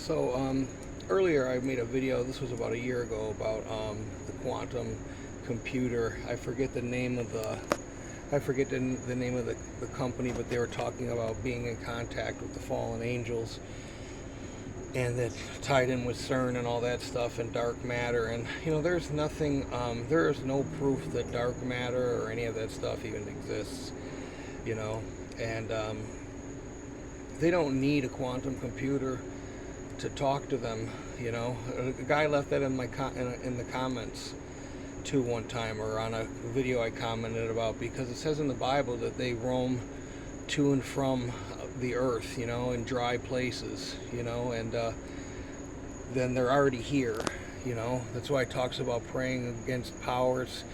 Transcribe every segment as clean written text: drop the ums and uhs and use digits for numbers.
Earlier I made a video, this was about a year ago, about the quantum computer. I forget the name of the company, but they were talking about being in contact with the fallen angels, and that tied in with CERN and all that stuff and dark matter. And there's nothing, there is no proof that dark matter or any of that stuff even exists. And they don't need a quantum computer to talk to them. A guy left that in the comments too one time, or on a video I commented about, because it says in the Bible that they roam to and from the earth, in dry places, and then they're already here. That's why it talks about praying against powers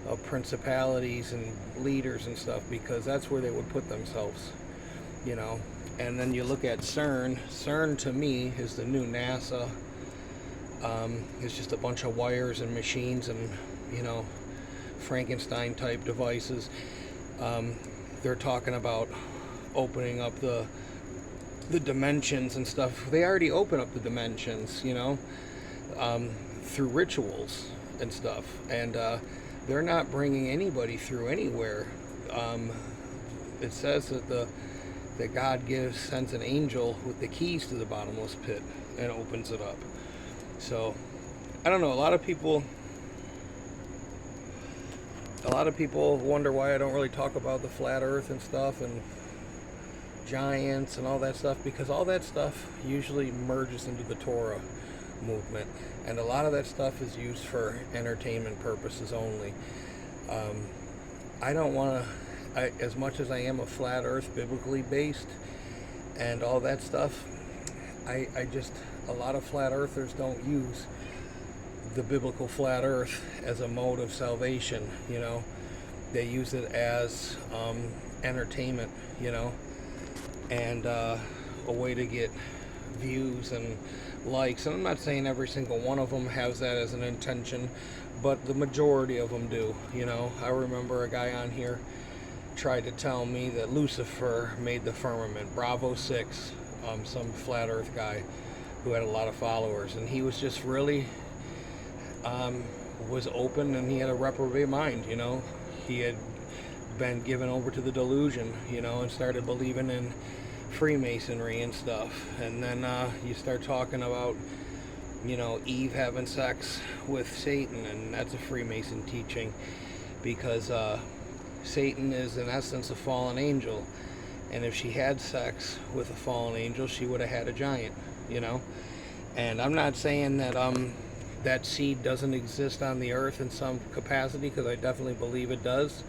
of principalities and leaders and stuff, because that's where they would put themselves. And then you look at CERN. CERN to me is the new NASA. It's just a bunch of wires and machines and Frankenstein type devices. They're talking about opening up the dimensions and stuff. They already open up the dimensions, through rituals and stuff. And they're not bringing anybody through anywhere. It says that God sends an angel with the keys to the bottomless pit and opens it up. So I don't know. A lot of people wonder why I don't really talk about the flat earth and stuff and giants and all that stuff, because all that stuff usually merges into the Torah movement, and a lot of that stuff is used for entertainment purposes only. I don't want to, as much as I am a flat earth biblically based and all that stuff, a lot of flat earthers don't use the biblical flat earth as a mode of salvation. They use it as entertainment, and a way to get views and likes. And I'm not saying every single one of them has that as an intention, but the majority of them do. I remember a guy on here tried to tell me that Lucifer made the firmament, Bravo 6, some flat earth guy who had a lot of followers, and he was just really was open, and he had a reprobate mind. He had been given over to the delusion, and started believing in Freemasonry and stuff. And then you start talking about Eve having sex with Satan, and that's a Freemason teaching, because Satan is in essence a fallen angel, and if she had sex with a fallen angel, she would have had a giant. And I'm not saying that that seed doesn't exist on the earth in some capacity, because I definitely believe it does.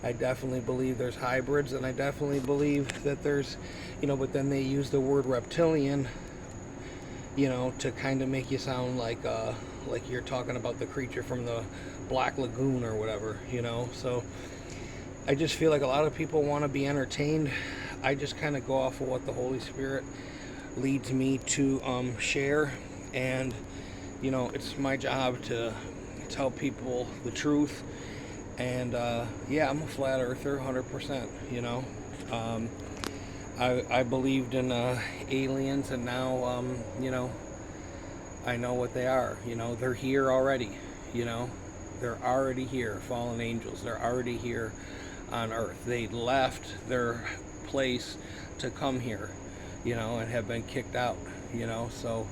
I definitely believe there's hybrids, and I definitely believe that there's, but then they use the word reptilian, to kind of make you sound like you're talking about the creature from the Black Lagoon or whatever, So I just feel like a lot of people want to be entertained. I just kind of go off of what the Holy Spirit leads me to share, and it's my job to tell people the truth. And I'm a flat earther 100%. I believed in aliens, and now I know what they are. They're here already. They're already here. Fallen angels, they're already here on earth. They left their place to come here, and have been kicked out. So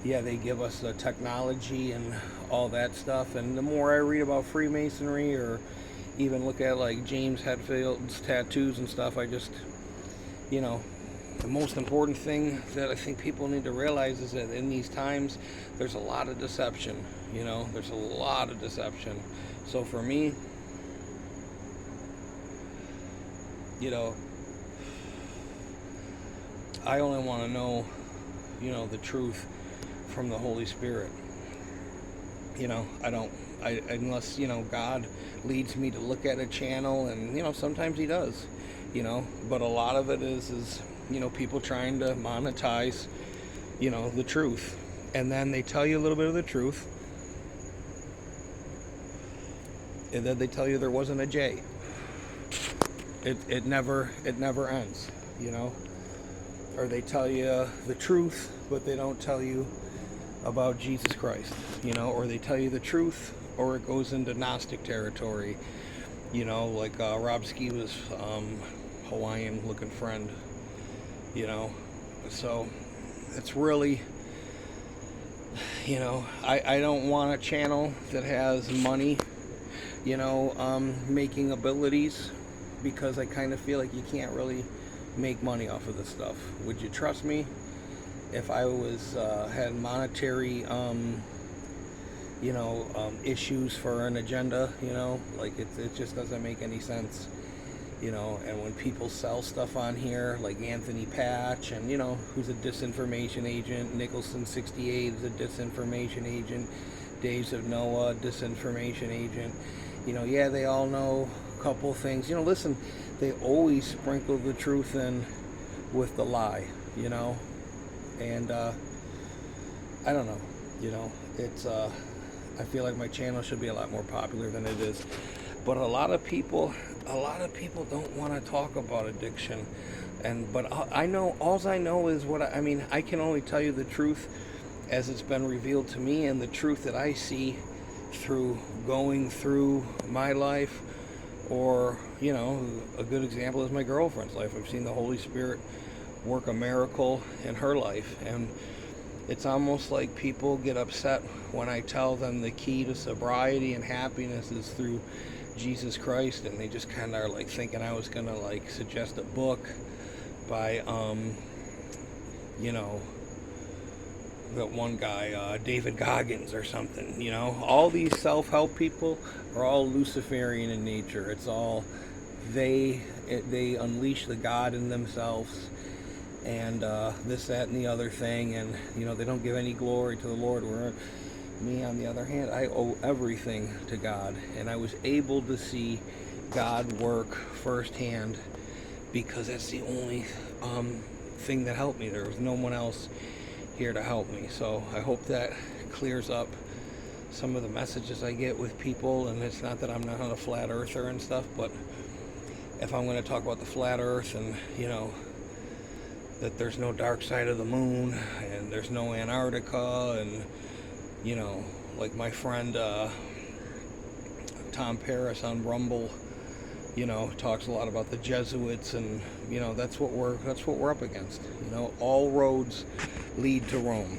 yeah, they give us the technology and all that stuff. And the more I read about Freemasonry, or even look at like James Hetfield's tattoos and stuff, I just, the most important thing that I think people need to realize is that in these times, there's a lot of deception. There's a lot of deception. So for me, I only want to know, the truth from the Holy Spirit. Unless, God leads me to look at a channel, and, sometimes he does, but a lot of it is, people trying to monetize, the truth. And then they tell you a little bit of the truth, and then they tell you there wasn't a J. It never ends, or they tell you the truth, but they don't tell you about Jesus Christ, or they tell you the truth, or it goes into Gnostic territory, like Rob Skiba's Hawaiian looking friend, so it's really, I don't want a channel that has money, making abilities, because I kind of feel like you can't really make money off of this stuff. Would you trust me if I was had monetary issues for an agenda? Like it just doesn't make any sense. And when people sell stuff on here, like Anthony Patch, and who's a disinformation agent, Nicholson 68 is a disinformation agent, Days of Noah, disinformation agent. Yeah, they all know a couple things. Listen, they always sprinkle the truth in with the lie, and I don't know, it's I feel like my channel should be a lot more popular than it is, but a lot of people don't want to talk about addiction, but I know, all I know is what I can only tell you the truth as it's been revealed to me, and the truth that I see through going through my life, or a good example is my girlfriend's life. I've seen the Holy Spirit work a miracle in her life, and it's almost like people get upset when I tell them the key to sobriety and happiness is through Jesus Christ, and they just kind of are like thinking I was gonna like suggest a book by that one guy, David Goggins or something. All these self-help people are all Luciferian in nature. It's all they unleash the God in themselves, and this, that, and the other thing, and they don't give any glory to the Lord. Where me, on the other hand, I owe everything to God, and I was able to see God work firsthand because that's the only thing that helped me. There was no one else here to help me. So I hope that clears up some of the messages I get with people. And it's not that I'm not a flat earther and stuff, but if I'm going to talk about the flat earth, and that there's no dark side of the moon, and there's no Antarctica, and like my friend Tom Paris on Rumble talks a lot about the Jesuits, and that's what we're up against. All roads lead to Rome.